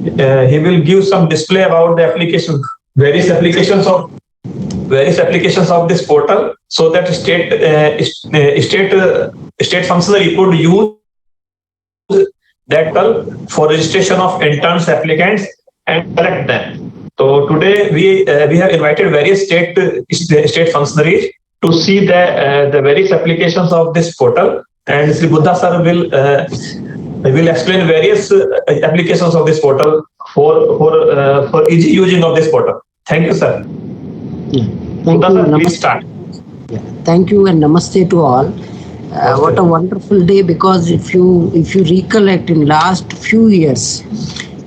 he will give some display about the application, various applications of this portal, so that state functionary could use that portal for registration of interns, applicants, and select them. So today we have invited various state functionaries to see the various applications of this portal, and Sri Buddha sir will explain various applications of this portal for easy using of this portal. Thank you, sir. Yeah. Thank you. Sir, please start. Yeah. Thank you and namaste to all. What a wonderful day, because if you recollect, in last few years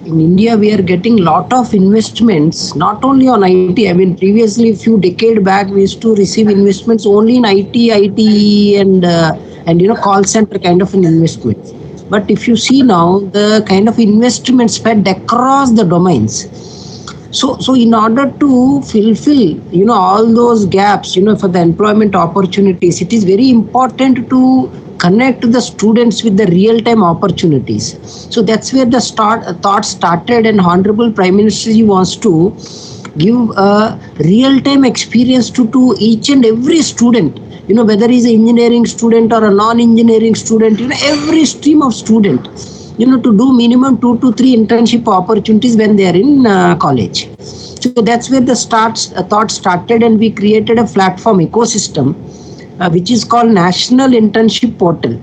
in India we are getting lot of investments, not only on IT. I mean, previously a few decades back we used to receive investments only in IT and call center kind of an investment. But if you see now the kind of investment spread across the domains. So in order to fulfill, all those gaps, for the employment opportunities, it is very important to connect the students with the real-time opportunities. So that's where the thought started, and Honorable Prime Minister wants to give a real-time experience to each and every student, whether he's an engineering student or a non-engineering student, every stream of student. To do minimum 2 to 3 internship opportunities when they are in college. So that's where the thought started, and we created a platform ecosystem, which is called National Internship Portal.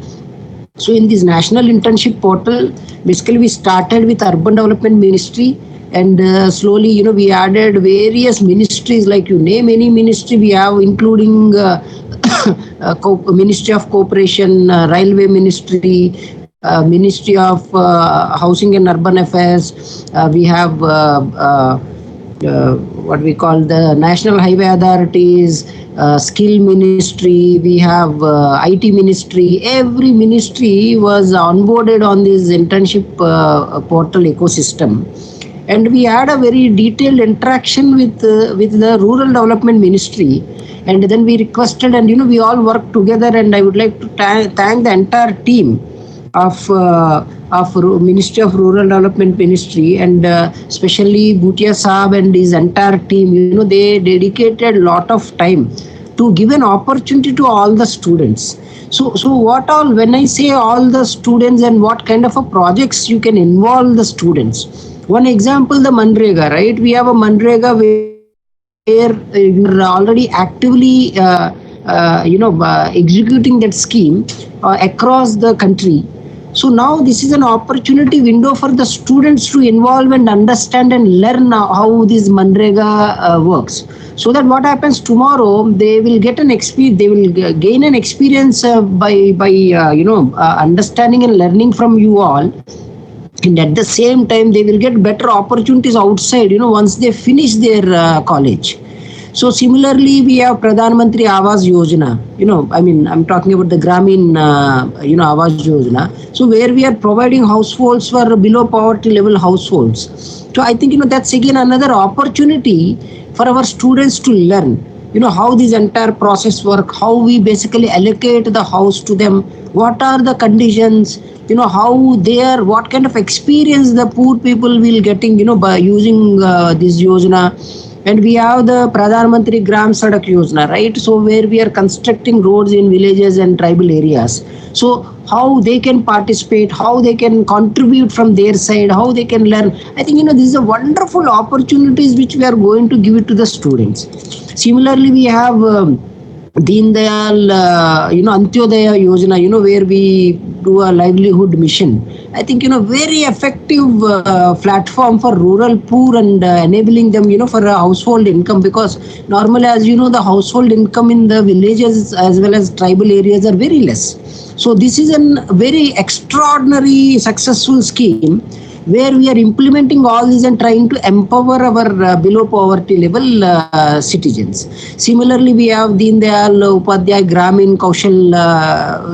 So in this National Internship Portal, basically we started with Urban Development Ministry, and slowly, we added various ministries, like you name any ministry we have, including Ministry of Cooperation, Railway Ministry, Ministry of Housing and Urban Affairs. We have what we call the National Highway Authorities, Skill Ministry. We have IT Ministry. Every ministry was onboarded on this internship portal ecosystem. And we had a very detailed interaction with the Rural Development Ministry. And then we requested, and we all worked together. And I would like to thank the entire team of Ministry of Rural Development Ministry, and especially Bhutia Saab and his entire team. They dedicated a lot of time to give an opportunity to all the students. So what all, when I say all the students, and what kind of a projects you can involve the students. One example, the Manrega, right? We have a Manrega where we're already actively executing that scheme across the country. So now this is an opportunity window for the students to involve and understand and learn how this Manrega works. So that what happens tomorrow, they will get an experience. They will gain an experience by understanding and learning from you all. And at the same time, they will get better opportunities outside, once they finish their college. So similarly, we have Pradhan Mantri Awas Yojana. I'm talking about the Gramin, Awas Yojana. So where we are providing households for below poverty level households. So I think, that's again another opportunity for our students to learn, how this entire process work, how we basically allocate the house to them, what are the conditions, how what kind of experience the poor people will getting, by using this Yojana. And we have the Pradhan Mantri Gram Sadak Yojana, right? So where we are constructing roads in villages and tribal areas. So how they can participate, how they can contribute from their side, how they can learn. I think, this is a wonderful opportunities which we are going to give it to the students. Similarly, we have Deen Dayal, Antyodaya Yojana, where we do a livelihood mission. I think, very effective platform for rural poor, and enabling them, for a household income, because normally, as the household income in the villages as well as tribal areas are very less. So this is a very extraordinary successful scheme where we are implementing all these and trying to empower our below poverty level citizens. Similarly, we have Deen Dayal Upadhyay Gramin Kaushal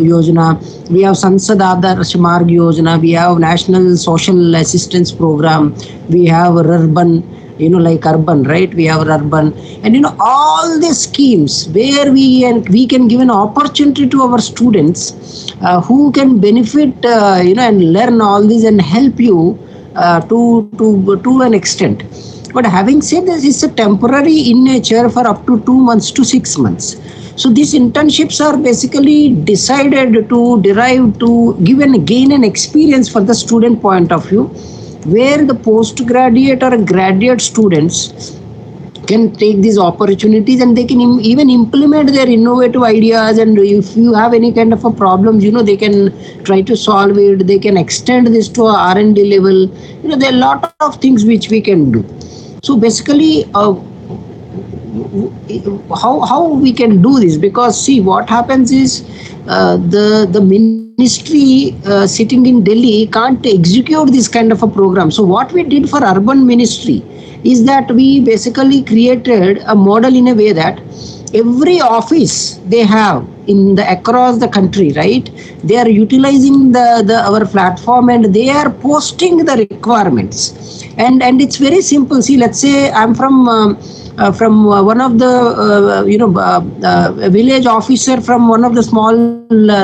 Yojana. We have Sansad Adarsh Marg Yojana. We have National Social Assistance Program. We have Urban, like urban, right? We have urban, and all these schemes where we can give an opportunity to our students who can benefit, and learn all this and help you to an extent. But having said this, it's a temporary in nature for up to 2 months to 6 months. So these internships are basically decided to derive to give and gain an experience for the student point of view, where the postgraduate or graduate students can take these opportunities and they can even implement their innovative ideas. And if you have any kind of a problems, they can try to solve it. They can extend this to a R&D level. There are a lot of things which we can do. So basically, how we can do this, because see what happens is the ministry sitting in Delhi can't execute this kind of a program. So what we did for urban ministry is that we basically created a model in a way that every office they have in the across the country, right, they are utilizing the our platform and they are posting the requirements. And it's very simple. See, let's say I'm from one of the village officer from one of the small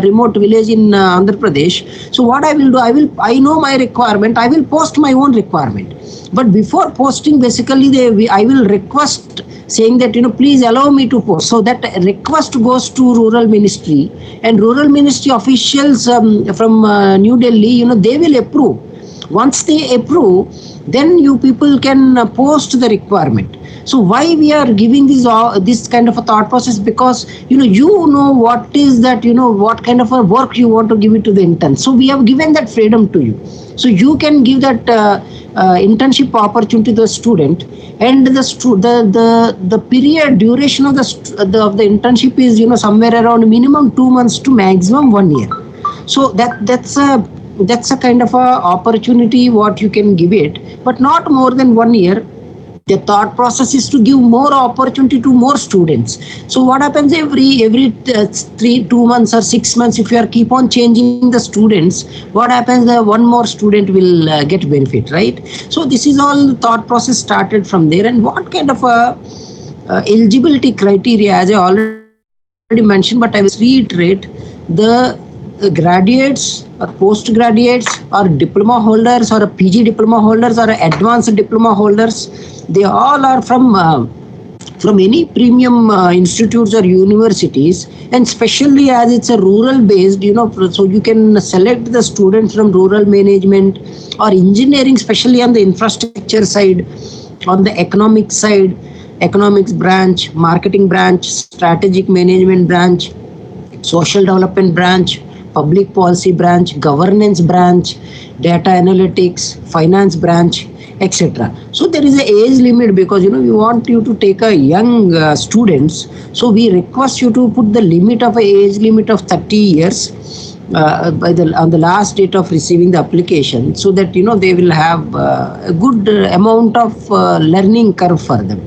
remote village in Andhra Pradesh. So what I will do, I know my requirement, I will post my own requirement. But before posting, basically I will request saying that please allow me to post. So that request goes to rural ministry, and rural ministry officials from New Delhi, they will approve. Once they approve, then you people can post the requirement. So why we are giving this kind of a thought process? Because you know what is that, what kind of a work you want to give it to the intern. So we have given that freedom to you. So you can give that internship opportunity to the student, and the period duration of the internship is somewhere around minimum 2 months to maximum 1 year. So that's a kind of a opportunity what you can give it, but not more than 1 year. The thought process is to give more opportunity to more students. So what happens every 2 months or 6 months, if you are keep on changing the students, what happens? The one more student will get benefit, right? So this is all thought process started from there. And what kind of a eligibility criteria, as I already mentioned, but I will reiterate, the graduates or postgraduates or diploma holders or PG diploma holders or advanced diploma holders, they all are from any premium institutes or universities, and especially as it's a rural based, so you can select the students from rural management or engineering, especially on the infrastructure side, on the economic side, economics branch, marketing branch, strategic management branch, social development branch, public policy branch, governance branch, data analytics, finance branch, etc. So there is an age limit, because we want you to take a young students. So we request you to put the limit of age limit of 30 years on the last date of receiving the application, so that they will have a good amount of learning curve for them.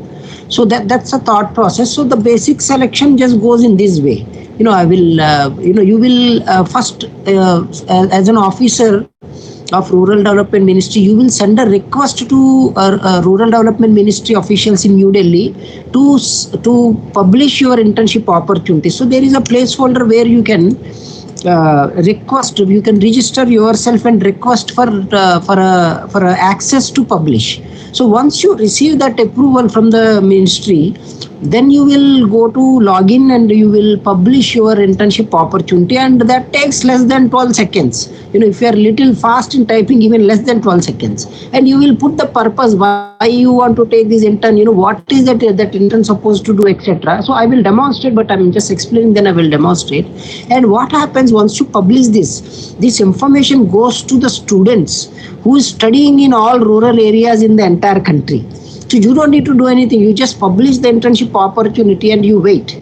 So that's a thought process. So the basic selection just goes in this way. I will, you will first, as an officer of Rural Development Ministry, you will send a request to Rural Development Ministry officials in New Delhi to publish your internship opportunity. So there is a placeholder where you can request, you can register yourself and request for access to publish. So once you receive that approval from the ministry, then you will go to login and you will publish your internship opportunity, and that takes less than 12 seconds. If you are little fast in typing, even less than 12 seconds, and you will put the purpose why you want to take this intern, what is that intern supposed to do, etc. So I will demonstrate, but I'm just explaining, then I will demonstrate. And what happens once you publish this information goes to the students who is studying in all rural areas in the entire country. So you don't need to do anything. You just publish the internship opportunity and you wait.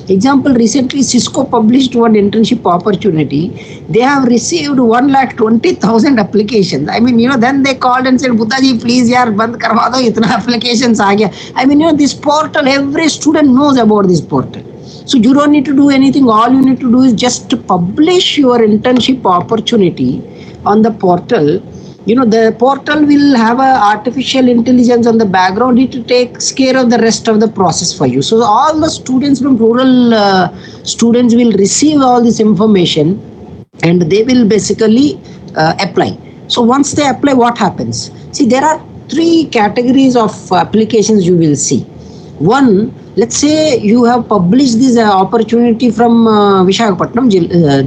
Example, recently Cisco published one internship opportunity. They have received 1,20,000 applications. I mean, then they called and said, Buddhaji, please, yaar, band karwa do, itna applications aa gaya. I mean, this portal, every student knows about this portal. So you don't need to do anything. All you need to do is just to publish your internship opportunity on the portal. The portal will have a artificial intelligence on the background. It takes care of the rest of the process for you. So all the students from rural students will receive all this information and they will basically apply. So once they apply, what happens? See, there are three categories of applications you will see. One, let's say you have published this opportunity from Visakhapatnam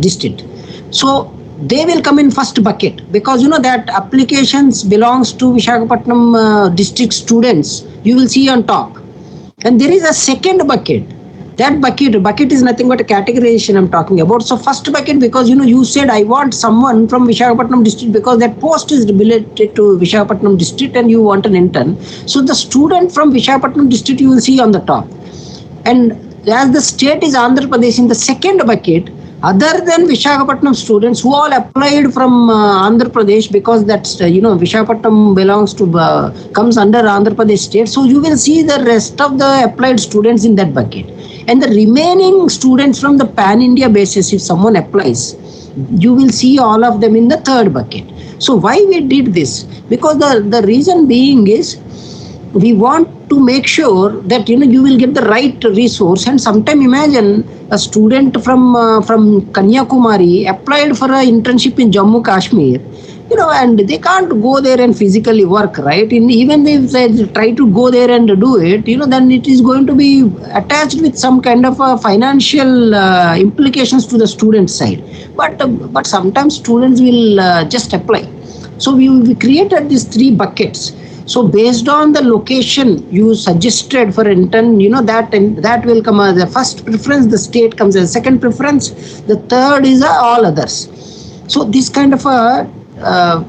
district. So they will come in first bucket, because you know that applications belongs to Visakhapatnam district students. You will see on top. And there is a second bucket. That bucket is nothing but a categorization I'm talking about. So first bucket, because you know you said I want someone from Visakhapatnam district because that post is related to Visakhapatnam district and you want an intern. So the student from Visakhapatnam district you will see on the top. And as the state is Andhra Pradesh in the second bucket, other than Visakhapatnam students who all applied from Andhra Pradesh, because that's Visakhapatnam belongs to comes under Andhra Pradesh state. So you will see the rest of the applied students in that bucket, and the remaining students from the pan India basis. If someone applies, you will see all of them in the third bucket. So why we did this? Because the reason being is we want to make sure that you will get the right resource. And sometime imagine a student from Kanyakumari applied for an internship in Jammu Kashmir, and they can't go there and physically work, right? Even if they try to go there and do it, then it is going to be attached with some kind of financial implications to the student side. But sometimes students will just apply. So we created these three buckets. So based on the location you suggested for intern, that will come as the first preference. The state comes as second preference. The third is all others. So this kind of a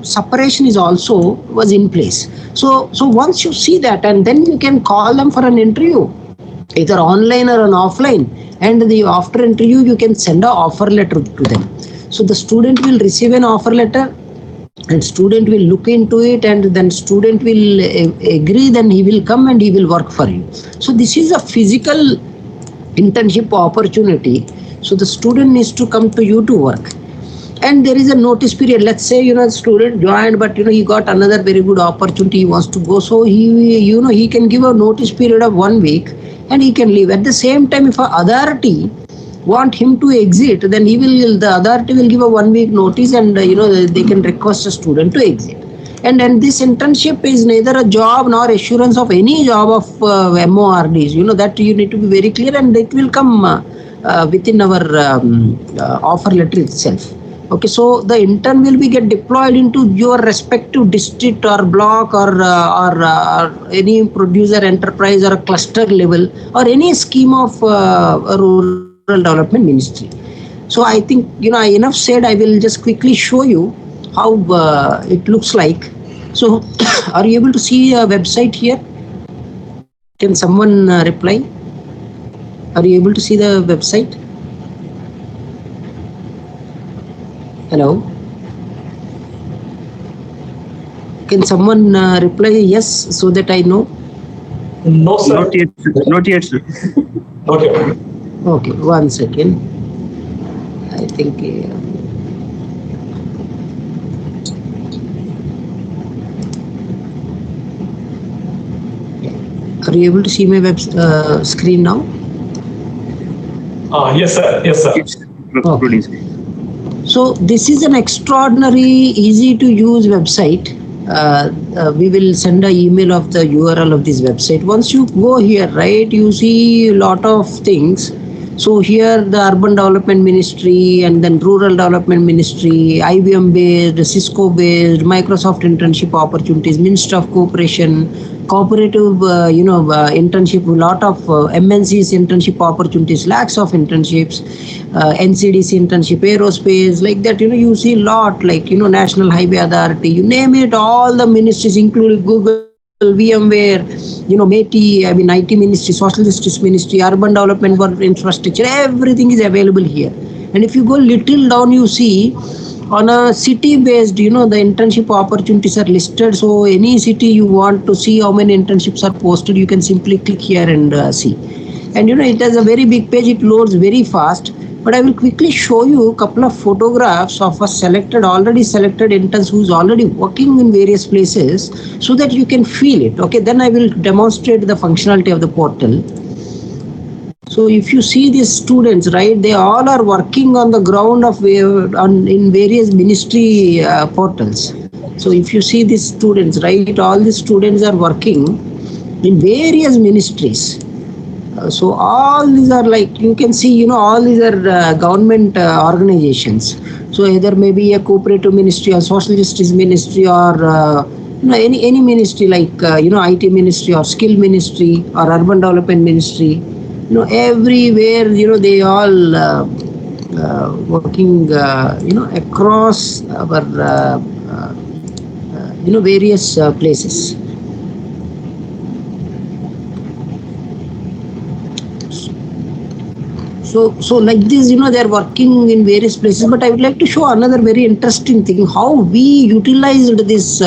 separation is also was in place. So once you see that, and then you can call them for an interview, either online or an offline. And after interview, you can send an offer letter to them. So the student will receive an offer letter, and student will look into it, and then student will agree, then he will come and he will work for you. So this is a physical internship opportunity. So the student needs to come to you to work, and there is a notice period. Let's say student joined, but he got another very good opportunity, he wants to go. So he can give a notice period of 1 week and he can leave. At the same time, if a authority want him to exit, then the authority will give a 1 week notice, and they can request a student to exit. And this internship is neither a job nor assurance of any job of MORDs. That you need to be very clear, and it will come within our offer letter itself. Okay, so the intern will be get deployed into your respective district or block or any producer enterprise or a cluster level or any scheme of rural development ministry. So I think I enough said. I will just quickly show you how it looks like. So are you able to see a website here? Can someone reply? Are you able to see the website? Hello? Can someone reply yes, so that I know? No, sir. Not yet, sir. Not yet. Okay, 1 second. I think are you able to see my web screen now? Yes, sir. Yes, sir. Okay. So this is an extraordinary, easy to use website. We will send an email of the URL of this website. Once you go here, right, you see a lot of things. So here the Urban Development Ministry, and then Rural Development Ministry, IBM based, Cisco based, Microsoft internship opportunities, Ministry of Cooperation, cooperative, internship, lot of MNCs internship opportunities, lakhs of internships, NCDC internship, aerospace, like that. You see a lot, like National Highway Authority, you name it, all the ministries, including Google, VMware, METI, IT Ministry, Social Justice Ministry, Urban Development for Infrastructure, everything is available here. And if you go little down, you see on a city based, the internship opportunities are listed. So any city you want to see how many internships are posted, you can simply click here and see. And it has a very big page, it loads very fast. But I will quickly show you a couple of photographs of a already selected interns who's already working in various places, so that you can feel it. Okay, then I will demonstrate the functionality of the portal. So if you see these students, right, they all are working on the ground in various ministry portals. So if you see these students, right, all these students are working in various ministries. So all these are like, you can see, all these are government organizations. So either maybe a cooperative ministry or social justice ministry or any ministry like IT ministry or skill ministry or urban development ministry. Everywhere they all working across our various places. So like this, they're working in various places. But I would like to show another very interesting thing, how we utilized this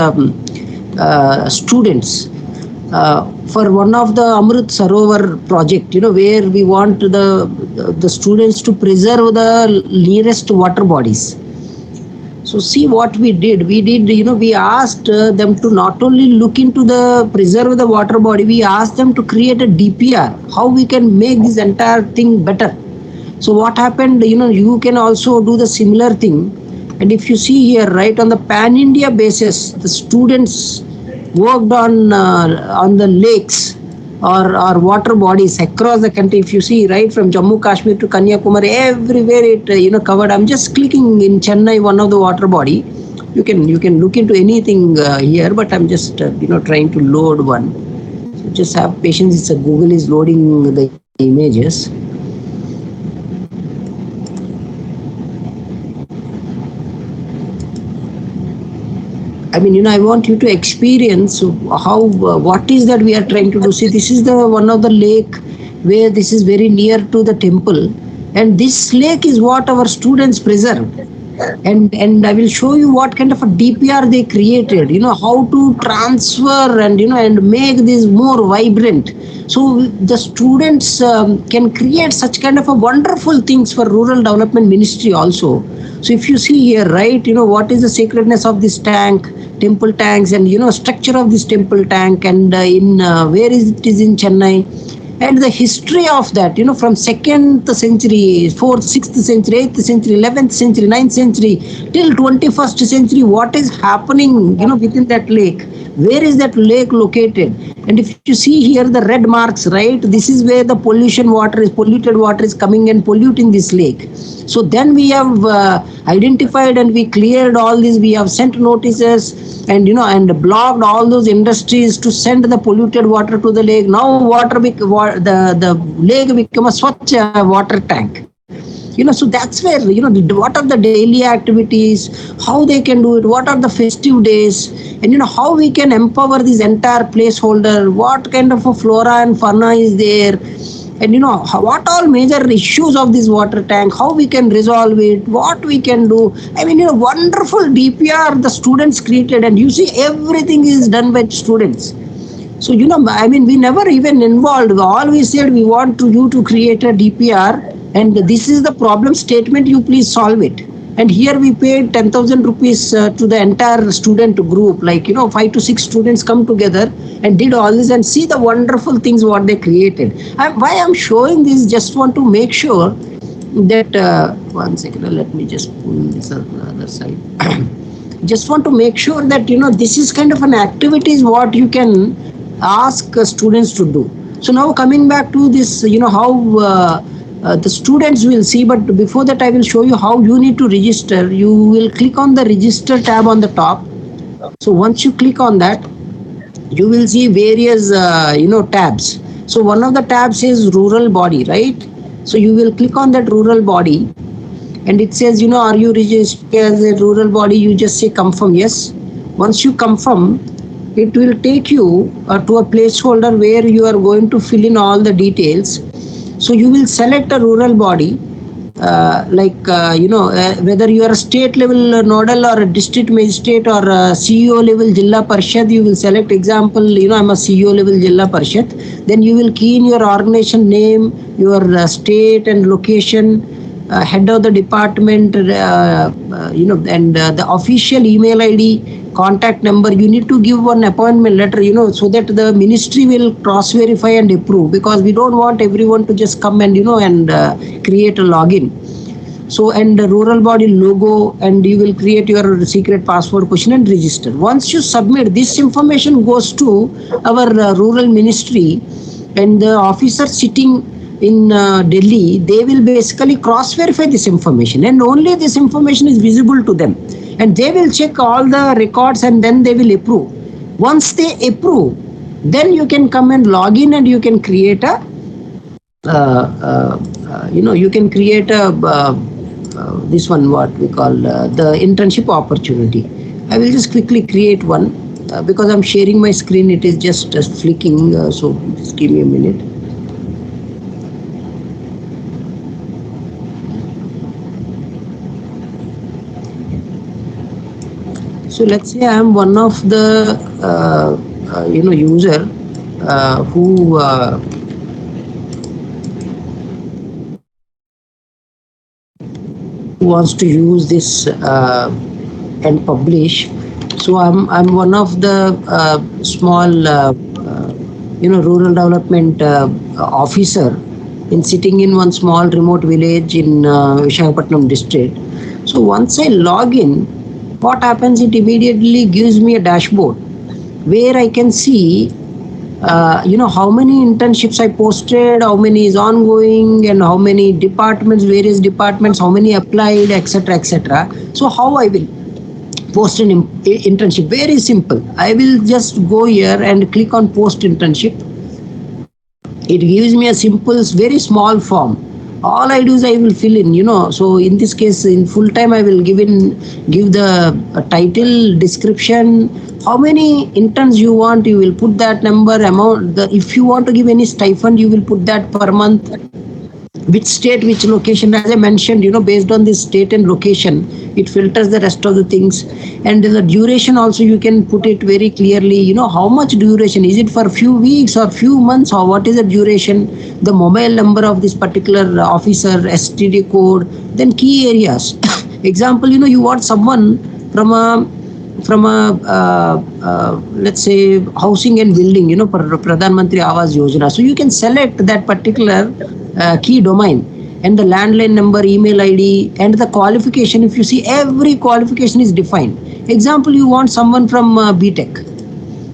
students for one of the Amrit Sarovar project, where we want the students to preserve the nearest water bodies. So see what we did. We asked them to not only look into the preserve the water body, we asked them to create a DPR, how we can make this entire thing better. So what happened, you can also do the similar thing. And if you see here, right, on the pan-India basis, the students worked on the lakes or water bodies across the country. If you see, right, from Jammu Kashmir to Kanyakumari, everywhere it covered. I'm just clicking in Chennai, one of the water body. You can look into anything here, but I'm just trying to load one. So just have patience. It's Google is loading the images. I mean, I want you to experience how, what is that we are trying to do. See, this is the one of the lake where this is very near to the temple. And this lake is what our students preserved. And I will show you what kind of a DPR they created, how to transfer and make this more vibrant. So the students can create such kind of a wonderful things for rural development ministry also. So if you see here, right, what is the sacredness of this tank, temple tanks, and structure of this temple tank, and in where it is in Chennai, and the history of that, from 2nd century, 4th, 6th century, 8th century, 11th century, 9th century till 21st century, what is happening within that lake, where is that lake located. And if you see here the red marks, right, this is where the polluted water is coming and polluting this lake. So then we have identified and we cleared all this. We have sent notices and and blocked all those industries to send the polluted water to the lake. Now the lake become a Swachh water tank. So that's where, what are the daily activities, how they can do it, what are the festive days, and how we can empower this entire placeholder, what kind of a flora and fauna is there, and what all major issues of this water tank, how we can resolve it, what we can do. I mean, wonderful DPR the students created, and you see everything is done by students. So, I mean, we never even involved. All we said, we want you to create a DPR, and this is the problem statement, you please solve it. And here we paid 10,000 rupees to the entire student group, like, 5 to 6 students come together and did all this, and see the wonderful things what they created. Why I'm showing this, just want to make sure that, one second, let me just pull this on the other side. Just want to make sure that, this is kind of an activities what you can ask students to do. So now coming back to this, how the students will see, but before that I will show you how you need to register. You will click on the register tab on the top. So once you click on that, you will see various tabs. So one of the tabs is rural body, right? So you will click on that rural body, and it says, are you registered as a rural body? You just say confirm yes. Once you confirm, it will take you to a placeholder where you are going to fill in all the details. So you will select a rural body, whether you are a state level nodal or a district magistrate or a CEO level Jilla Parishad, you will select, example, I'm a CEO level Jilla Parishad. Then you will key in your organization name, your state and location, head of the department, and the official email ID, contact number. You need to give one appointment letter, so that the ministry will cross verify and approve, because we don't want everyone to just come and, create a login. So, and the rural body logo, and you will create your secret password question and register. Once you submit, this information goes to our rural ministry, and the officer sitting in Delhi, they will basically cross verify this information, and only this information is visible to them, and they will check all the records and then they will approve. Once they approve, then you can come and log in and you can create a you can create a this one what we call the internship opportunity. I will just quickly create one because I'm sharing my screen. It is just flicking, so just give me a minute. So let's say I am one of the user who wants to use this and publish. So I'm one of the small rural development officer in sitting in one small remote village in Visakhapatnam district. So once I log in, what happens? It immediately gives me a dashboard where I can see how many internships I posted, how many is ongoing, and how many departments, various departments, how many applied, etc., etc. So how I will post an internship? Very simple. I will just go here and click on post internship. It gives me a simple, very small form. All I do is I will fill in, so in this case, in full time, I will give the title, description, how many interns you want, you will put that number, amount. If you want to give any stipend, you will put that per month, which state, which location. As I mentioned, based on this state and location, it filters the rest of the things. And the duration also, you can put it very clearly, how much duration, is it for a few weeks or few months, or what is the duration, the mobile number of this particular officer, STD code, then key areas. Example, you want someone from a let's say housing and building, Pradhan Mantri Awas Yojana. So you can select that particular key domain and the landline number, email ID, and the qualification. If you see, every qualification is defined. Example, you want someone from BTech.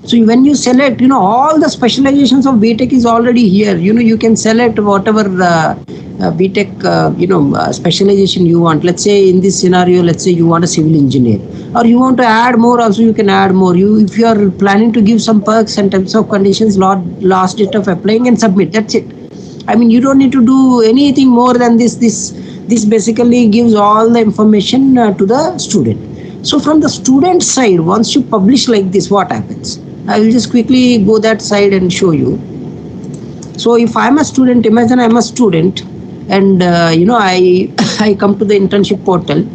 So when you select, all the specializations of BTech is already here. You can select whatever BTech, specialization you want. Let's say in this scenario, let's say you want a civil engineer, or you want to add more. Also, you can add more. If you are planning to give some perks and terms of conditions, last date of applying, and submit. That's it. I mean, you don't need to do anything more than this. This basically gives all the information to the student. So from the student side, once you publish like this, what happens? I will just quickly go that side and show you. So if I'm a student, imagine I'm a student, and I come to the internship portal,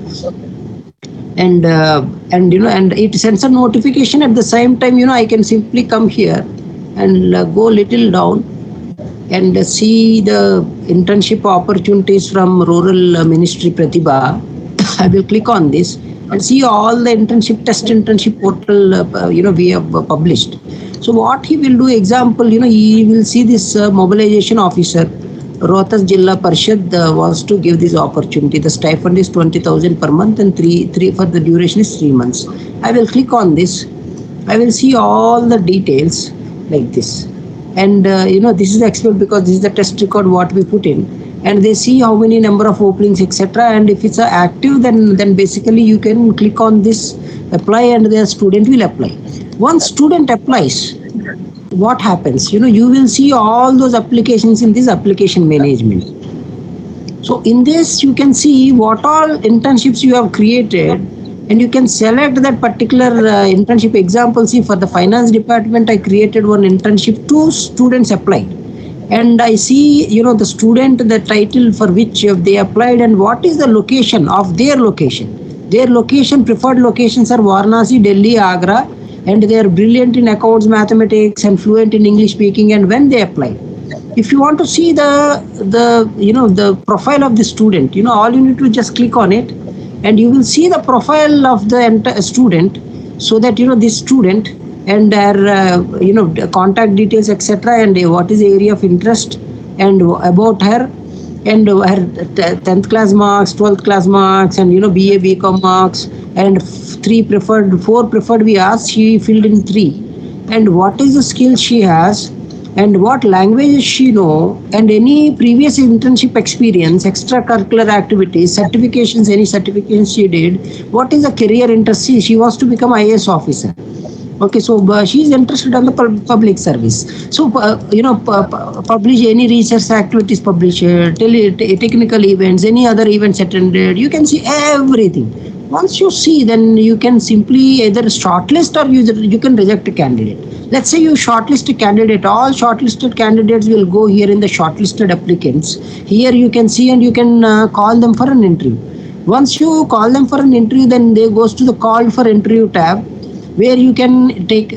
and it sends a notification. At the same time, I can simply come here and go little down and see the internship opportunities from rural ministry pratibha. I will click on this and see all the internship portal we have published. So what he will do, example, he will see this mobilization officer, Rohtas Jilla Parishad wants to give this opportunity. The stipend is 20,000 per month, and three for the duration is 3 months. I will click on this. I will see all the details like this. And this is expert because this is the test record what we put in, and they see how many number of openings, etc. And if it's active, then basically you can click on this, apply, and the student will apply. Once student applies, what happens? You will see all those applications in this application management. So in this, you can see what all internships you have created, and you can select that particular internship. Example, see, for the finance department, I created one internship, 2 students applied. And I see, the student, the title for which they applied, and what is the location of their location. Their location, preferred locations are Varanasi, Delhi, Agra, and they are brilliant in accounts, mathematics, and fluent in English speaking, and when they applied. If you want to see the profile of the student, all you need to just click on it, and you will see the profile of the student, so that this student and their contact details, etc., and what is the area of interest, and about her, and her 10th class marks, 12th class marks, and BA BCom marks, and four preferred we asked, she filled in three. And what is the skill she has, and what languages she know, and any previous internship experience, extracurricular activities, certifications, any certifications she did, what is the career interest, she wants to become IAS officer. Okay, so she is interested in the public service. So publish any research activities, publish technical events, any other events attended. You can see everything. Once you see, then you can simply either shortlist or you can reject a candidate. Let's say you shortlist a candidate. All shortlisted candidates will go here in the shortlisted applicants. Here you can see, and you can call them for an interview. Once you call them for an interview, then they goes to the called for interview tab, where you can take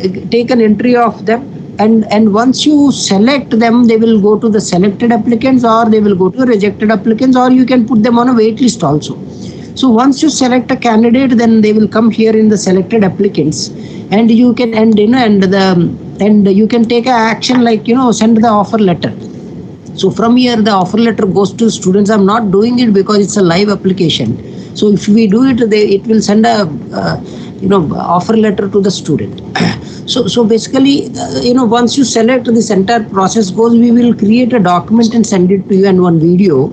an entry of them, and once you select them, they will go to the selected applicants, or they will go to rejected applicants, or you can put them on a wait list also. So once you select a candidate, then they will come here in the selected applicants, and you can and you can take a action, like send the offer letter. So from here, the offer letter goes to students. I'm not doing it because it's a live application. So if we do it, it will send a offer letter to the student. So basically, once you select, this entire process goes. We will create a document and send it to you, and one video.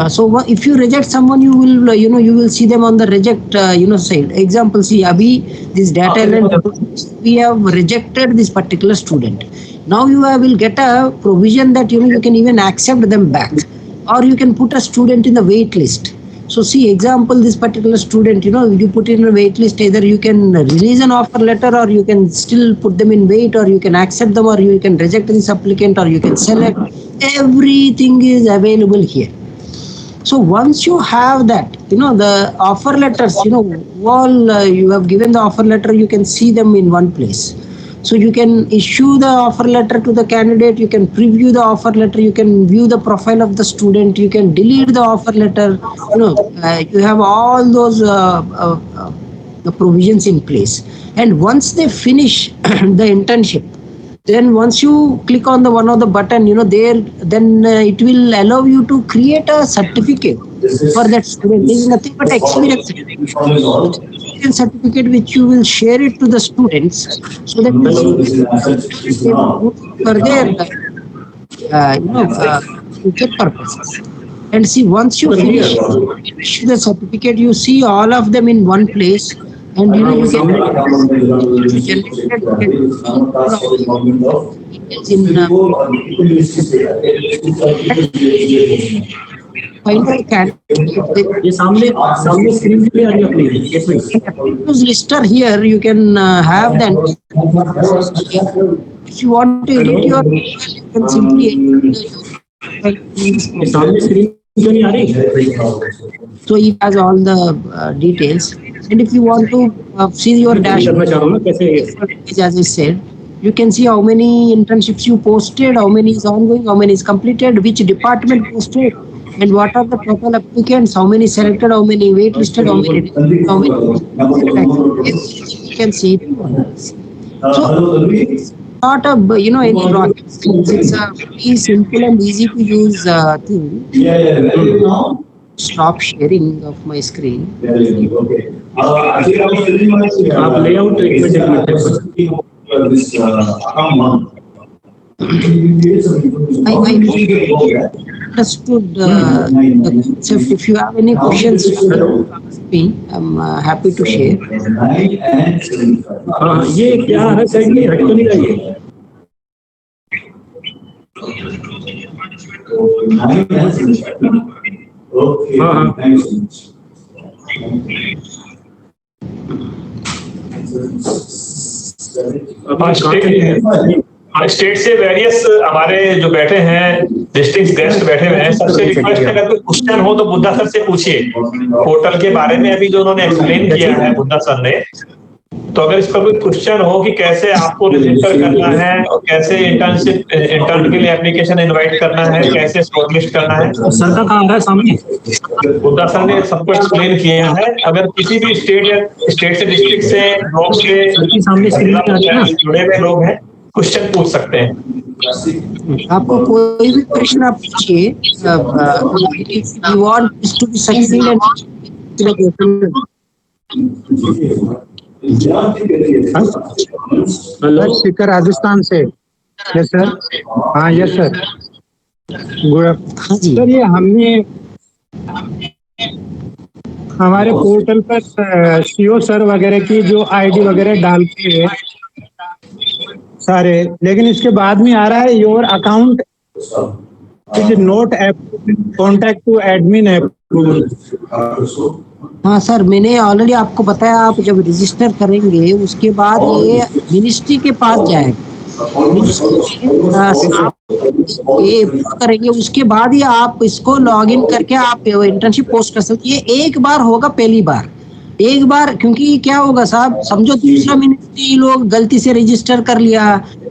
So if you reject someone, you will you will see them on the reject side. Example, see, Abhi, this data analyst, we have rejected this particular student. Now you will get a provision that you can even accept them back, or you can put a student in the wait list. So see, example, this particular student, you put in a wait list. Either you can release an offer letter, or you can still put them in wait, or you can accept them, or you can reject this applicant, or you can select. Everything is available here. So once you have that, the offer letters, all you have given the offer letter, you can see them in one place. So you can issue the offer letter to the candidate, you can preview the offer letter, you can view the profile of the student, you can delete the offer letter. You have all those the provisions in place. And once they finish the internship, then once you click on the one of the button, there, then it will allow you to create a certificate for that student. This is nothing but experience certificate, which you will share it to the students, so that they will for their future purposes. And see, once you finish the certificate, you see all of them in one place, and you can final candidate. ये सामने सामने screen पे आ रही है अपनी एक minute Use lister here, you can have that. If you want to edit your, you can simply ये सामने स्क्रीन क्यों नहीं आ रही so it has all the details. And if you want to see your dashboard, as I said, you can see how many internships you posted, how many is ongoing, how many is completed, which department posted, and what are the total applicants, how many selected, how many waitlisted, how many you can see it. So it's not a any rocket science. It's a very simple and easy to use thing. Stop sharing of my screen. आप layout I understood the concept. If you have any questions, ask me. I'm happy to share. हाँ ये क्या है side में हट तो नहीं रही है स्टेट से वेरियस हमारे जो बैठे हैं डिस्ट्रिक्ट गेस्ट बैठे हुए हैं, सबसे रिक्वेस्ट है अगर कोई क्वेश्चन हो तो बुद्धा सर से पूछिए। पोर्टल के बारे में अभी जो उन्होंने एक्सप्लेन किया है बुद्धा सर ने, तो अगर इस पर कोई क्वेश्चन हो कि कैसे आपको रजिस्टर करना है और कैसे इंटर्न के लिए एप्लीकेशन इनवाइट करना है, कैसे शॉर्टलिस्ट करना है, सर का कहाँ है सामने बुद्धा सर ने सबको एक्सप्लेन किया है। अगर किसी भी स्टेट से डिस्ट्रिक्ट से ब्लॉक से सामने स्क्रीन पे आ रही है ना जुड़े हुए लोग हैं क्वेश्चन पूछ सकते हैं। आपको कोई भी प्रश्न आप पूछिए, you want this to be succeed and hello, Shekhar Rajasthan से। Yes sir. हाँ यस सर। गुड। हाँ जी सर, ये हमने हमारे पोर्टल पर सीओ सर वगैरह की जो आईडी वगैरह डाल के सारे, लेकिन इसके बाद में आ रहा है your account is not contact to admin approval. हाँ सर, मैंने ऑलरेडी आपको बताया, आप जब रजिस्टर करेंगे उसके बाद ये मिनिस्ट्री के पास जाएगा। ये approve करेंगे, उसके बाद ही आप इसको लॉग इन करके आप इंटर्नशिप पोस्ट कर सकते। ये एक बार होगा, पहली बार एक बार, क्योंकि क्या होगा साहब, समझो दूसरा मिनिस्ट्री लोग गलती से रजिस्टर कर लिया,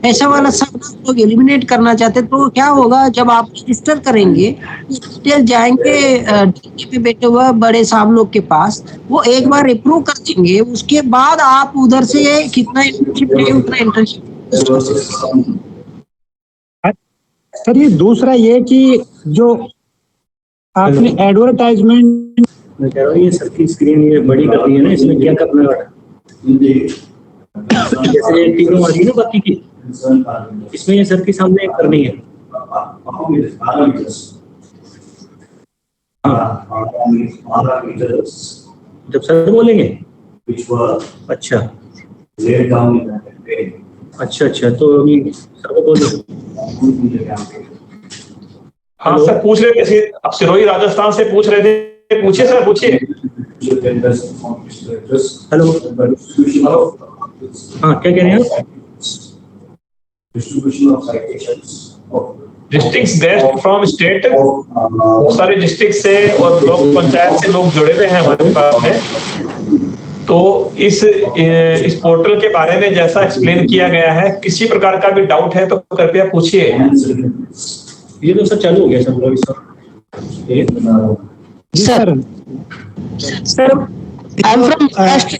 ऐसा वाला सब लोग एलिमिनेट करना चाहते, तो क्या होगा जब आप रजिस्टर करेंगे डिटेल जाएंगे DP पे बैठे हुए बड़े साहब लोग के पास, वो एक बार अप्रूव कर देंगे, उसके बाद आप उधर से कितना इंटर्नशिप चाहिए उतना इंटर्नशिप। सर, ये दूसरा ये कि जो आपने एडवर्टाइजमेंट, मैं कह रहा हूँ ये सर की स्क्रीन ये बड़ी करनी है ना, इसमें क्या करना है? जैसे ये तीनों आ रही है ना बाकी की, इसमें ये सर के सामने करनी है। जब सर बोलेंगे। अच्छा अच्छा अच्छा, तो अभी सर को बोलो। हाँ सर, पूछ रहे थे आप, सिरोही राजस्थान से पूछ रहे थे, पूछिए सर, पूछिए। हेलो, हाँ क्या कह रहे हैं आप? डिस्ट्रिक्ट बेस्ड फ्रॉम स्टेट, बहुत सारे डिस्ट्रिक्ट से और ब्लॉक पंचायत से लोग जुड़े हुए हैं हमारे पास में। तो इस पोर्टल के बारे में जैसा एक्सप्लेन किया गया है, किसी प्रकार का भी डाउट है तो कृपया पूछिए। ये तो सर चालू हो गया sir. Sir sir I am from Maharashtra.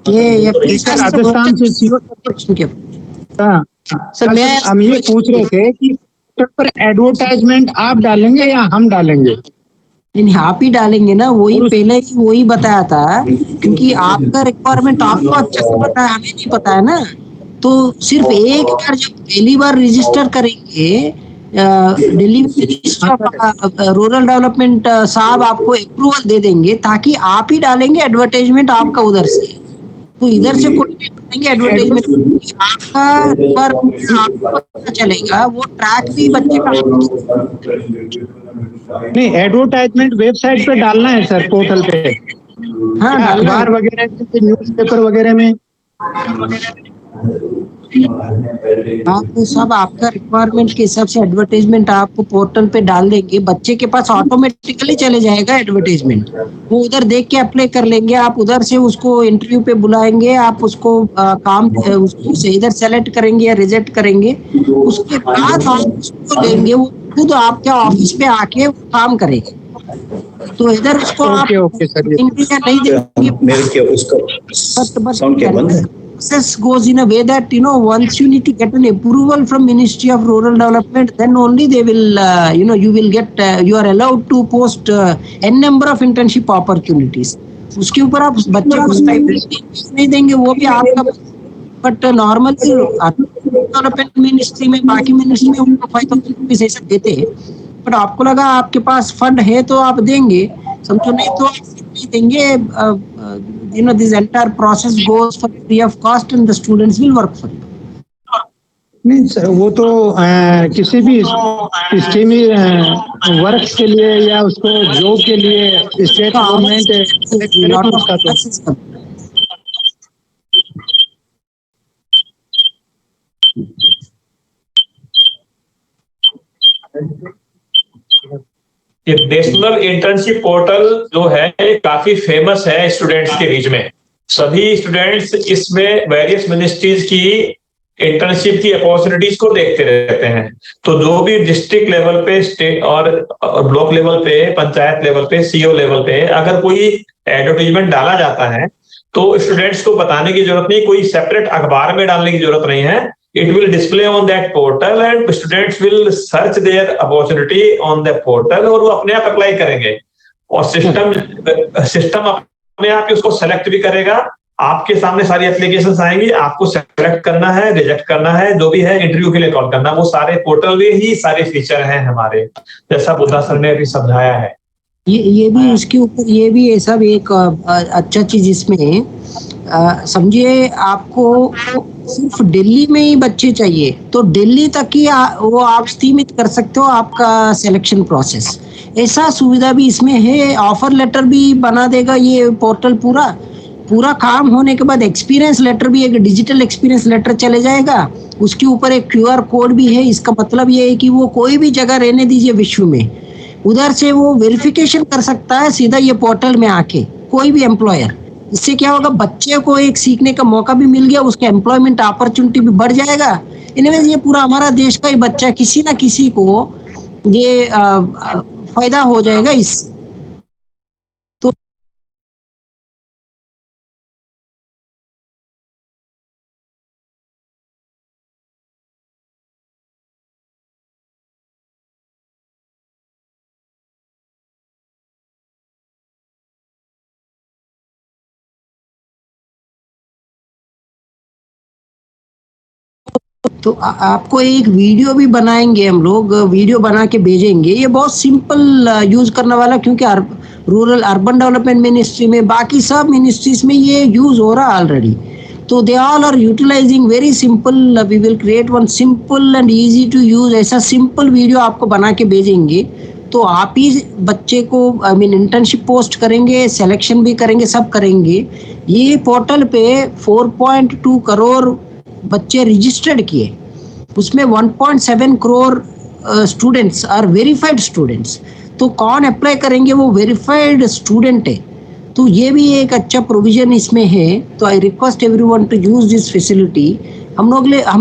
ये राजस्थान से सीओ सर, हम ये पूछ रहे थे कि पर एडवर्टाइजमेंट आप डालेंगे या हम डालेंगे? नहीं, आप ही डालेंगे ना, वही पहले ही वही बताया था, क्योंकि आपका रिक्वायरमेंट आपको अच्छे से पता है, हमें नहीं पता है ना। तो सिर्फ एक बार जब पहली बार रजिस्टर करेंगे, दिल्ली रूरल डेवलपमेंट साहब आपको अप्रूवल दे देंगे, ताकि आप ही डालेंगे एडवर्टाइजमेंट आपका उधर से, तो इधर से कोई नहीं करेंगे एडवर्टाइजमेंट। आपका आपको पता चलेगा, वो ट्रैक भी बच्चे का। नहीं, एडवर्टाइजमेंट वेबसाइट पे डालना है सर, पोर्टल पे। हाँ, अखबार वगैरह, न्यूज़पेपर वगैरह में। आपको सब आपका रिक्वायरमेंट के हिसाब से एडवर्टाइजमेंट आपको पोर्टल पे डाल देंगे, बच्चे के पास ऑटोमेटिकली चले जाएगा एडवर्टाइजमेंट, वो उधर देख के अप्लाई कर लेंगे, आप उधर से उसको इंटरव्यू पे बुलाएंगे, आप उसको काम उसको से इधर सेलेक्ट करेंगे या रिजेक्ट करेंगे, उसके बाद आप उसको लेंगे, वो खुद आपके ऑफिस पे आके काम करेंगे। तो इधर उसको आप देंगे या नहीं देंगे, process goes in a way that, you know, once you need to get an approval from Ministry of Rural Development, then only they will you will get you are allowed to post n number of internship opportunities. उसके ऊपर आप बच्चे को stipend नहीं देंगे, वो भी आपका, बट नॉर्मली डेवलपमेंट मिनिस्ट्री में, बाकी मिनिस्ट्री में उनको 5,000 रुपीज ऐसा देते हैं, बट आपको लगा आपके पास फंड है तो आप देंगे, समझो, नहीं तो आप नहीं देंगे। This entire process goes for free of cost and the students will work for you. नहीं सर, वो तो किसी भी स्कीमी वर्क के लिए या उसको जॉब के लिए स्टेट गवर्नमेंट उसका तो ये नेशनल इंटर्नशिप पोर्टल जो है ये काफी फेमस है स्टूडेंट्स के बीच में। सभी स्टूडेंट्स इसमें वेरियस मिनिस्ट्रीज की इंटर्नशिप की अपॉर्चुनिटीज को देखते रहते हैं। तो जो भी डिस्ट्रिक्ट लेवल पे, स्टेट और ब्लॉक लेवल पे, पंचायत लेवल पे, सीओ लेवल पे अगर कोई एडवर्टाइजमेंट डाला जाता है तो स्टूडेंट्स को बताने की जरूरत नहीं, कोई सेपरेट अखबार में डालने की जरूरत नहीं है. It will display on that portal and students will search their opportunity on the portal और वो अपने आप अप्लाई करेंगे और सिस्टम अपने आप ही उसको सेलेक्ट भी करेगा. आपके सामने सारी एप्लीकेशंस आएंगी, आपको सेलेक्ट करना है, रिजेक्ट करना है, जो भी है इंटरव्यू के लिए कॉल करना, वो सारे पोर्टल में ही सारे फीचर हैं हमारे, जैसा बुद्धा सर ने अभी समझाया है. ये भी इसके ऊपर ये भी ऐसा भी एक अच्छा चीज इसमें समझिए, आपको सिर्फ दिल्ली में ही बच्चे चाहिए तो दिल्ली तक ही वो आप सीमित कर सकते हो आपका सिलेक्शन प्रोसेस. ऐसा सुविधा भी इसमें है. ऑफर लेटर भी बना देगा ये पोर्टल. पूरा काम होने के बाद एक्सपीरियंस लेटर भी, एक डिजिटल एक्सपीरियंस लेटर चले जाएगा. उसके ऊपर एक QR कोड भी है. इसका मतलब ये है कि वो कोई भी जगह रहने दीजिए विश्व में, उधर से वो वेरिफिकेशन कर सकता है सीधा ये पोर्टल में आके, कोई भी एम्प्लॉयर. इससे क्या होगा, बच्चे को एक सीखने का मौका भी मिल गया, उसका एम्प्लॉयमेंट अपॉर्चुनिटी भी बढ़ जाएगा. इनमें ये पूरा हमारा देश का ही बच्चा किसी ना किसी को ये फायदा हो जाएगा. इस तो आपको एक वीडियो भी बनाएंगे हम लोग, वीडियो बना के भेजेंगे. ये बहुत सिंपल यूज करने वाला, क्योंकि रूरल अर्बन डेवलपमेंट मिनिस्ट्री में, बाकी सब मिनिस्ट्रीज में ये यूज हो रहा ऑलरेडी. तो they all are utilising very simple. We will create one simple and easy to use. ऐसा सिंपल वीडियो आपको बना के भेजेंगे तो आप ही बच्चे को इंटर्नशिप पोस्ट करेंगे, सिलेक्शन भी करेंगे, सब करेंगे. ये पोर्टल पे 4.2 करोड़ बच्चे रजिस्टर्ड किए. उसमें 1.7 crore students are verified students. तो कौन अप्लाई करेंगे, वो वेरीफाइड स्टूडेंट है. तो ये भी एक अच्छा प्रोविजन इसमें है. तो I request everyone to use this facility. हम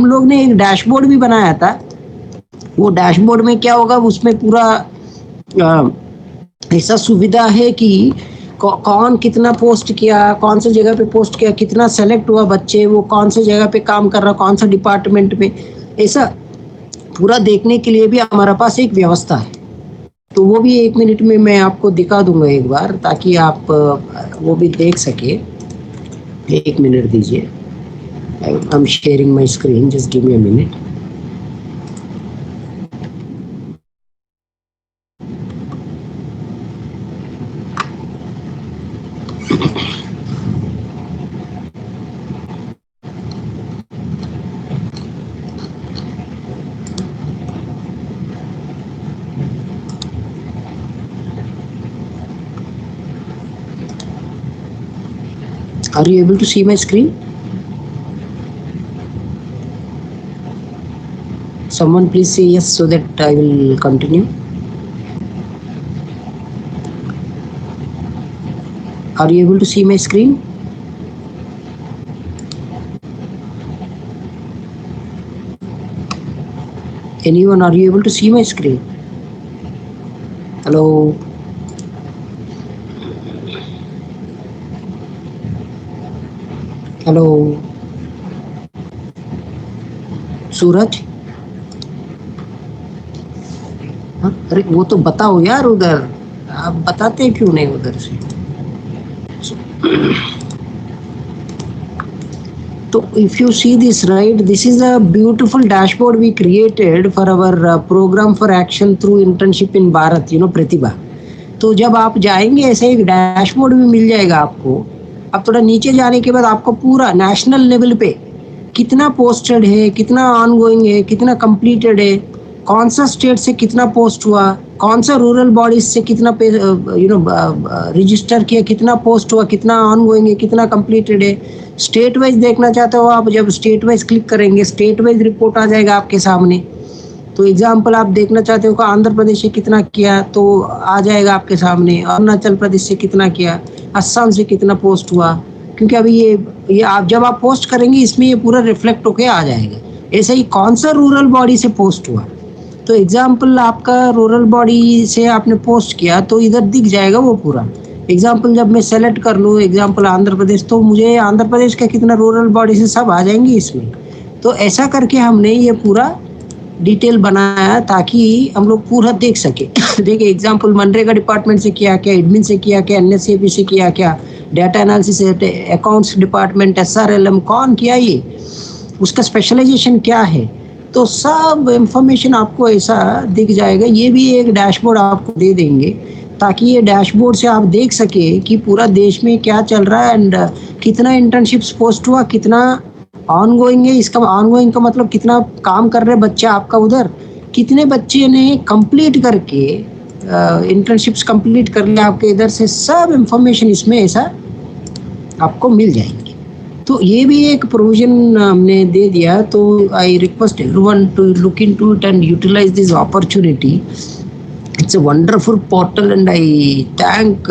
लोग ने एक डैशबोर्ड भी बनाया था. वो डैशबोर्ड में क्या होगा, उसमें पूरा ऐसा सुविधा है कि कौन कितना पोस्ट किया, कौन सी जगह पे पोस्ट किया, कितना सेलेक्ट हुआ बच्चे, वो कौन सी जगह पे काम कर रहा, कौन सा डिपार्टमेंट में, ऐसा पूरा देखने के लिए भी हमारा पास एक व्यवस्था है. तो वो भी 1 मिनट में मैं आपको दिखा दूंगा एक बार, ताकि आप वो भी देख सके. 1 मिनट दीजिए. I am sharing my screen, just give me a minute. Are you able to see my screen? Someone please say yes so that I will continue. Are you able to see my screen? Anyone, are you able to see my screen? Hello? Hello Suraj. हाँ, अरे वो तो बताओ यार, उधर आप बताते क्यों नहीं उधर से. तो if you see this right, this is a beautiful dashboard we created for our programme for action through internship in Bharat, Pratibha. तो जब आप जाएंगे ऐसे एक डैशबोर्ड भी मिल जाएगा आपको. अब थोड़ा नीचे जाने के बाद आपको पूरा नेशनल लेवल पे कितना पोस्टेड है, कितना ऑनगोइंग है, कितना कंप्लीटेड है, कौन सा स्टेट से कितना पोस्ट हुआ, कौन सा रूरल बॉडीज से कितना रजिस्टर किया, कितना पोस्ट हुआ, कितना ऑनगोइंग है, कितना कंप्लीटेड है. स्टेट वाइज देखना चाहते हो आप, जब स्टेट वाइज क्लिक करेंगे स्टेट वाइज रिपोर्ट आ जाएगा आपके सामने. तो एग्जाम्पल आप देखना चाहते हो कि आंध्र प्रदेश से कितना किया तो आ जाएगा आपके सामने, अरुणाचल प्रदेश से कितना किया, असम से कितना पोस्ट हुआ. क्योंकि अभी ये आप जब आप पोस्ट करेंगे इसमें ये पूरा रिफ्लेक्ट होके आ जाएगा. ऐसे ही कौन सा रूरल बॉडी से पोस्ट हुआ, तो एग्जाम्पल आपका रूरल बॉडी से आपने पोस्ट किया तो इधर दिख जाएगा वो पूरा. एग्जाम्पल जब मैं सेलेक्ट कर लूँ एग्जाम्पल आंध्र प्रदेश, तो मुझे आंध्र प्रदेश का कितना रूरल बॉडी से सब आ जाएंगे इसमें। तो ऐसा करके हमने ये पूरा डिटेल बनाया ताकि हम लोग पूरा देख सके। देखिए एग्जाम्पल मनरेगा डिपार्टमेंट से किया क्या, एडमिन से किया क्या, एनएससीपी से किया क्या, data analysis, accounts department, SRLM कौन किया, ये उसका स्पेशलाइजेशन क्या है, तो सब इंफॉर्मेशन आपको ऐसा दिख जाएगा। ये भी एक डैशबोर्ड आपको दे देंगे ताकि ये डैशबोर्ड से आप देख सके कि पूरा देश में क्या चल रहा है एंड कितना इंटर्नशिप्स पोस्ट हुआ, कितना ऑनगोइंग है। इसका ऑनगोइंग का मतलब कितना काम कर रहे बच्चे आपका उधर, कितने बच्चे ने कंप्लीट करके इंटर्नशिप्स कंप्लीट कर लिया आपके इधर से, सब इंफॉर्मेशन इसमें ऐसा आपको मिल जाएंगे। तो ये भी एक प्रोविजन हमने दे दिया। तो I request everyone to look into it and utilise this opportunity. It's a wonderful portal and I thank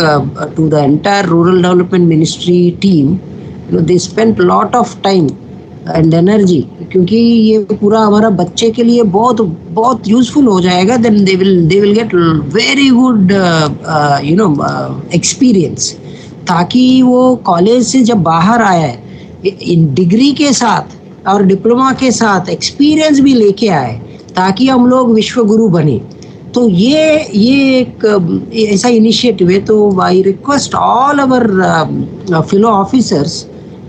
to the entire Rural Development Ministry team. You know, they spent a lot of time and energy क्योंकि ये पूरा हमारा बच्चे के लिए बहुत बहुत useful हो जाएगा. Then they will get very good experience, ताकि वो कॉलेज से जब बाहर आया है डिग्री के साथ और डिप्लोमा के साथ एक्सपीरियंस भी लेके आए, ताकि हम लोग विश्व गुरु बने. तो ये एक ऐसा इनिशिएटिव है. तो I request all our fellow officers,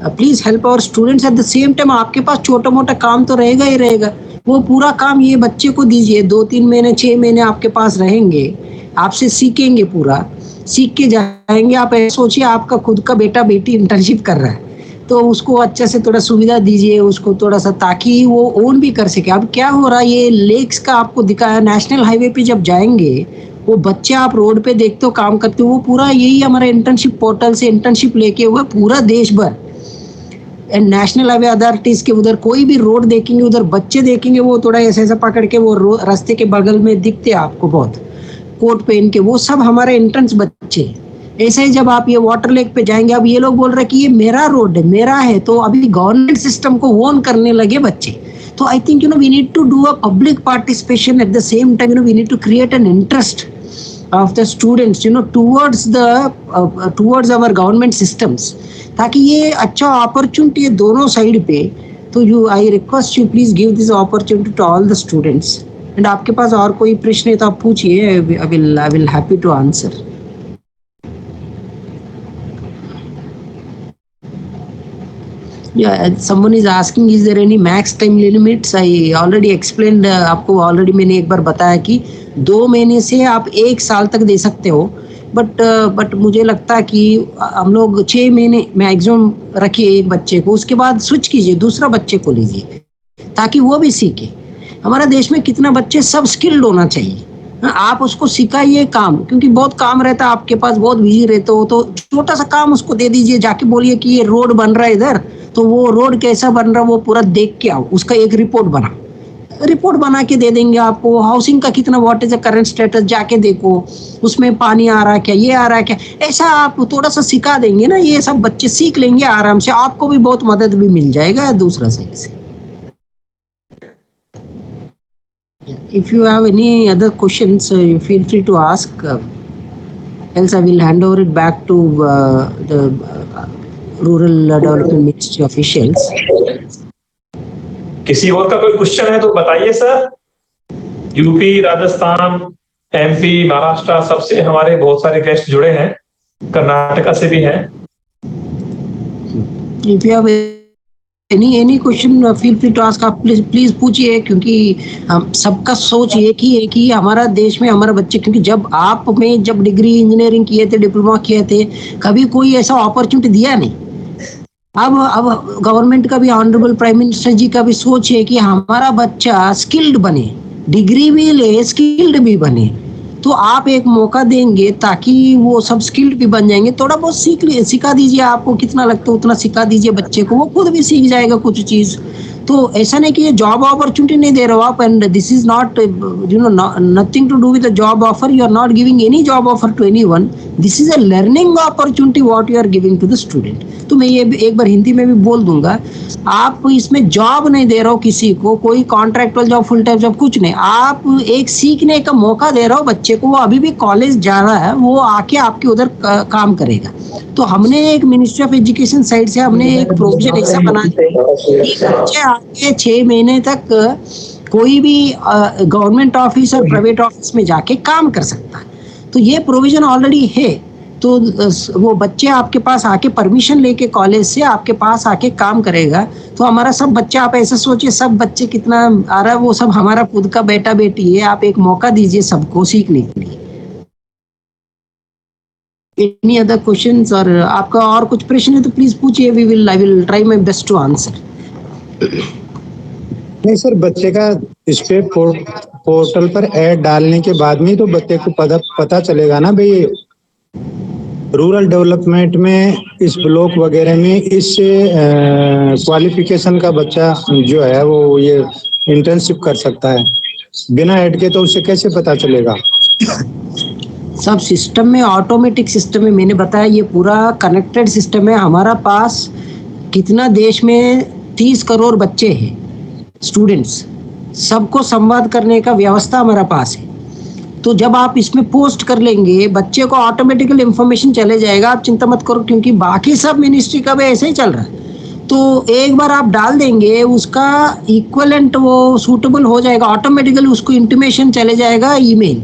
please help our students. At the same time आपके पास छोटा मोटा काम तो रहेगा ही रहेगा, वो पूरा काम ये बच्चे को दीजिए. 2-3 महीने 6 महीने आपके पास रहेंगे, आपसे सीखेंगे, पूरा सीख के जाएंगे. आप ऐसे सोचिए आपका खुद का बेटा बेटी इंटर्नशिप कर रहा है, तो उसको अच्छे से थोड़ा सुविधा दीजिए उसको थोड़ा सा, ताकि वो ओन भी कर सके. अब क्या हो रहा है, ये लेक्स का आपको दिखाया, नेशनल हाईवे पे जब जाएंगे वो बच्चे आप रोड पे देखते हो काम करते हो, वो पूरा यही हमारा इंटर्नशिप पोर्टल से इंटर्नशिप लेके हुए पूरा देश भर. एंड नेशनल हाईवे अथॉरिटीज के उधर कोई भी रोड देखेंगे, उधर बच्चे देखेंगे, वो थोड़ा ऐसा ऐसा पकड़ के वो रास्ते के बगल में दिखते हैं आपको बहुत, कोट पहन के, वो सब हमारे इंटर्न्स बच्चे. ऐसे ही जब आप ये वाटर लेक पे जाएंगे, अब ये लोग बोल रहे हैं कि ये मेरा रोड है, मेरा है, तो अभी गवर्नमेंट सिस्टम को ओन करने लगे बच्चे. तो I think we need to do a public participation. At the same time we need to create an interest of the students towards our government systems, ताकि ये अच्छा अपॉर्चुनिटी है दोनों साइड पे. तो I request you please give this opportunity to all the students. And आपके पास और कोई प्रश्न है तो आप पूछिए, I will happy to answer. Yeah, someone is asking, is there any max time limits? I already explained. आपको ऑलरेडी मैंने एक बार बताया कि 2 महीने से आप 1 साल तक दे सकते हो. बट मुझे लगता है कि हम लोग 6 महीने मैक्सिमम रखिए एक बच्चे को, उसके बाद स्विच कीजिए, दूसरा बच्चे को लीजिए, ताकि वो भी सीखे. हमारा देश में कितना बच्चे सब स्किल्ड होना चाहिए. आप उसको सिखाइए काम, क्योंकि बहुत काम रहता है आपके पास, बहुत बिजी रहते हो, तो छोटा सा काम उसको दे दीजिए. जाके बोलिए कि ये रोड बन रहा है इधर, तो वो रोड कैसा बन रहा है वो पूरा देख के आओ, उसका एक रिपोर्ट बना के दे देंगे आपको. हाउसिंग का कितना what is the current status जाके देखो, उसमें पानी आ रहा है क्या, ये आ रहा है क्या, ऐसा आप थोड़ा सा सिखा देंगे ना, ये सब बच्चे सीख लेंगे आराम से. आपको भी बहुत मदद भी मिल जाएगा दूसरा साइड से. If you have any other questions, you feel free to ask. Else I will hand over it back to the Rural Development Ministry officials. किसी और का कोई क्वेश्चन है तो बताइए sir. UP, Rajasthan, MP, Maharashtra सबसे हमारे बहुत सारे गेस्ट जुड़े हैं, कर्नाटका से भी हैं. If you have any question, feel free to ask. आप प्लीज पूछिए, क्योंकि हम सबका सोच एक ही है कि हमारा देश में हमारा बच्चे, क्योंकि जब डिग्री इंजीनियरिंग किए थे, डिप्लोमा किए थे, कभी कोई ऐसा अपॉर्चुनिटी दिया नहीं. अब गवर्नमेंट का भी, ऑनरेबल प्राइम मिनिस्टर जी का भी सोच है कि हमारा बच्चा स्किल्ड बने, डिग्री भी ले, स्किल्ड भी बने. तो आप एक मौका देंगे ताकि वो सब स्किल्ड भी बन जाएंगे. थोड़ा बहुत सिखा दीजिए, आपको कितना लगता है उतना सिखा दीजिए बच्चे को, वो खुद भी सीख जाएगा कुछ चीज. तो ऐसा नहीं कि ये जॉब अपॉर्चुनिटी नहीं दे रहे हो आप, and this is not nothing to do with job offer, you are not giving any job offer to anyone, this is a learning opportunity what you are giving to the student. तो मैं ये एक बार हिंदी में भी बोल दूंगा, आप इसमें जॉब नहीं दे रहे हो किसी को, कोई contractual job, full time job कुछ नहीं, आप एक सीखने का मौका दे रहे हो बच्चे को, वो अभी भी कॉलेज जा रहा है, वो आके आपके उधर काम करेगा। तो हमने एक मिनिस्ट्री ऑफ एजुकेशन साइड से हमने एक प्रोविजन ऐसा बना कि बच्चे आके 6 महीने तक कोई भी गवर्नमेंट ऑफिस और प्राइवेट ऑफिस में जाके काम कर सकता है। तो ये प्रोविजन ऑलरेडी है। तो वो बच्चे आपके पास आके परमिशन लेके कॉलेज से आपके पास आके काम करेगा। तो हमारा सब बच्चा, आप ऐसा सोचिए सब बच्चे कितना आ रहा है, वो सब हमारा खुद का बेटा बेटी है। आप एक मौका दीजिए सबको सीखने के लिए। एनी अदर क्वेश्चंस, और आपका और कुछ प्रश्न है तो प्लीज पूछिए, I will try my best to answer. नहीं सर, बच्चे का इस पे पोर्टल पर ऐड डालने के बाद में तो बच्चे को पता चलेगा ना भाई, रूरल डेवलपमेंट में इस ब्लॉक वगैरह में इस क्वालिफिकेशन का बच्चा जो है वो ये इंटर्नशिप कर सकता है। बिना ऐड के तो उसे कैसे पता चलेगा? सब सिस्टम में, ऑटोमेटिक सिस्टम में, मैंने बताया ये पूरा कनेक्टेड सिस्टम है। हमारा पास कितना देश में 30 करोड़ बच्चे हैं, स्टूडेंट्स, सबको संवाद करने का व्यवस्था हमारा पास है। तो जब आप इसमें पोस्ट कर लेंगे बच्चे को ऑटोमेटिकली इंफॉर्मेशन चले जाएगा, आप चिंता मत करो, क्योंकि बाकी सब मिनिस्ट्री का भी ऐसे ही चल रहा है। तो एक बार आप डाल देंगे उसका इक्वलेंट वो सूटेबल हो जाएगा, ऑटोमेटिकली उसको इंटीमेशन चले जाएगा, ईमेल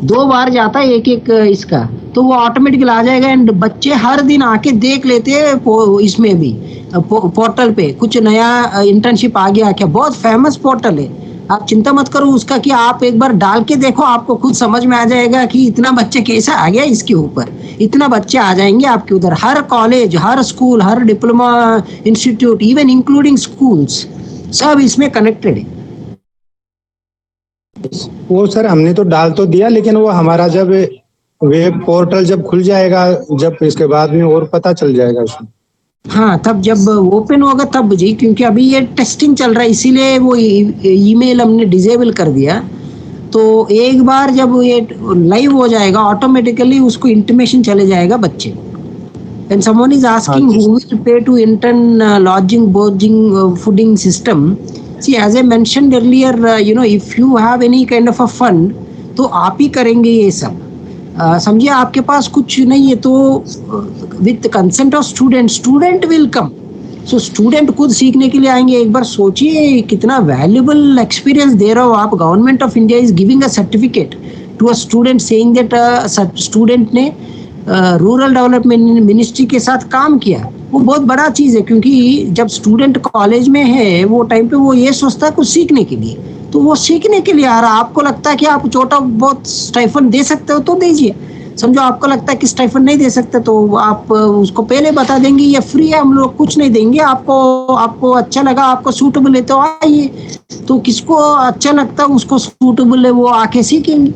2 बार जाता है एक इसका, तो वो ऑटोमेटिकली आ जाएगा। एंड बच्चे हर दिन आके देख लेते हैं इसमें भी पोर्टल पे कुछ नया इंटर्नशिप आ गया क्या। बहुत फेमस पोर्टल है, आप चिंता मत करो उसका, कि आप एक बार डाल के देखो, आपको खुद समझ में आ जाएगा कि इतना बच्चे कैसा आ गया इसके ऊपर। इतना बच्चे आ जाएंगे आपके उधर, हर कॉलेज, हर स्कूल, हर diploma institute, even including schools, सब इसमें कनेक्टेड है। वो सर हमने तो डाल तो दिया, लेकिन वो हमारा जब वेब पोर्टल जब खुल जाएगा, जब इसके बाद में और पता चल जाएगा उसमें। हाँ, तब जब ओपन होगा तब जी, क्योंकि अभी ये टेस्टिंग चल रहा है, इसीलिए वो ईमेल हमने डिसेबल कर दिया। तो एक बार जब ये लाइव हो जाएगा ऑटोमेटिकली उसको इंटीमेशन चले जाएगा बच्चे। When someone is asking who will pay to intern lodging, boarding, fooding system, see as I mentioned earlier, if you have any kind of a fund, तो आप ही करेंगे ये सब। समझिए आपके पास कुछ नहीं है तो with consent of student will come. So student खुद सीखने के लिए आएंगे। एक बार सोचिए कितना वैल्यूबल एक्सपीरियंस दे रहा हो आप। Government of India is giving a certificate to a student saying that student ने रूरल डेवलपमेंट मिनिस्ट्री के साथ काम किया। वो बहुत बड़ा चीज़ है, क्योंकि जब स्टूडेंट कॉलेज में है वो टाइम पे वो ये सोचता है कुछ सीखने के लिए, तो वो सीखने के लिए आ रहा। आपको लगता है कि आप छोटा बहुत स्टाइफंड दे सकते हो तो दीजिए। समझो आपको लगता है कि स्टाइफंड नहीं दे सकते तो आप उसको पहले बता देंगे ये फ्री है, हम लोग कुछ नहीं देंगे आपको अच्छा लगा, आपको सूटेबल है तो आइए। तो किसको अच्छा लगता है, उसको सूटेबल है, वो आके सीखेंगे।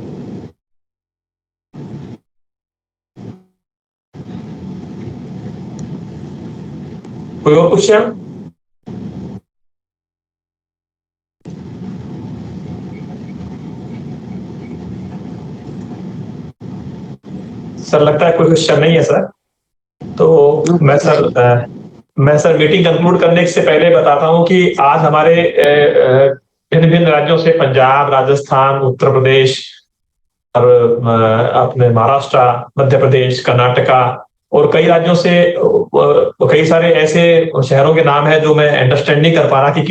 कोई और क्वेश्चन? सर लगता है कोई क्वेश्चन नहीं है सर। तो मैं सर मीटिंग कंक्लूड करने से पहले बताता हूं कि आज हमारे भिन्न भिन्न राज्यों से, पंजाब, राजस्थान, उत्तर प्रदेश और अपने महाराष्ट्र, मध्य प्रदेश, कर्नाटका और कई राज्यों से कई सारे ऐसे शहरों के नाम है जो मैं अंडरस्टैंड नहीं कर पा रहा कि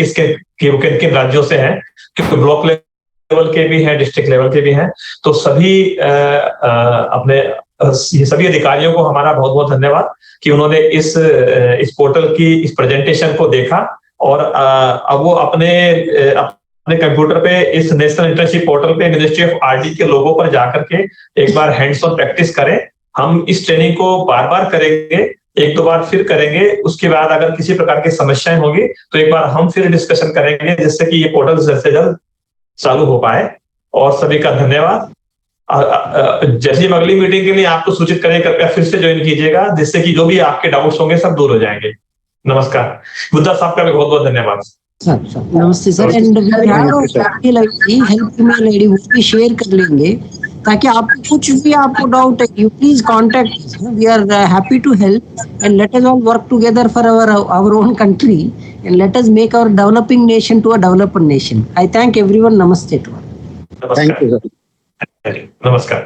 किन किन राज्यों से हैं, क्योंकि ब्लॉक लेवल के भी हैं, डिस्ट्रिक्ट लेवल के भी हैं। तो सभी अपने ये सभी अधिकारियों को हमारा बहुत बहुत धन्यवाद कि उन्होंने इस पोर्टल की इस प्रेजेंटेशन को देखा और अब वो अपने कंप्यूटर पे इस नेशनल इंटर्नशिप पोर्टल पे मिनिस्ट्री ऑफ आरडी के लोगों पर जाकर के एक बार हैंड्स ऑन प्रैक्टिस करें। हम इस ट्रेनिंग को बार बार करेंगे, 1-2 बार फिर करेंगे। उसके बाद अगर किसी प्रकार की समस्याएं होगी तो एक बार हम फिर डिस्कशन करेंगे, जिससे कि ये पोर्टल जल्द से जल्द चालू हो पाए। और सभी का धन्यवाद। जैसी अगली मीटिंग के लिए आपको सूचित करें, कृपया फिर से ज्वाइन कीजिएगा, जिससे कि जो भी आपके डाउट्स होंगे सब दूर हो जाएंगे। नमस्कार। बुद्धा साहब का भी बहुत बहुत धन्यवाद। सर नमस्ते sir and we have help email ID वो भी शेयर कर लेंगे ताकि आपको कुछ भी आपको डाउट है you please contact we are happy to help and let us all work together for our own country and let us make our developing nation to a developed nation. I thank everyone. Namaste to all. Namaskar. Thank you sir. Namaskar.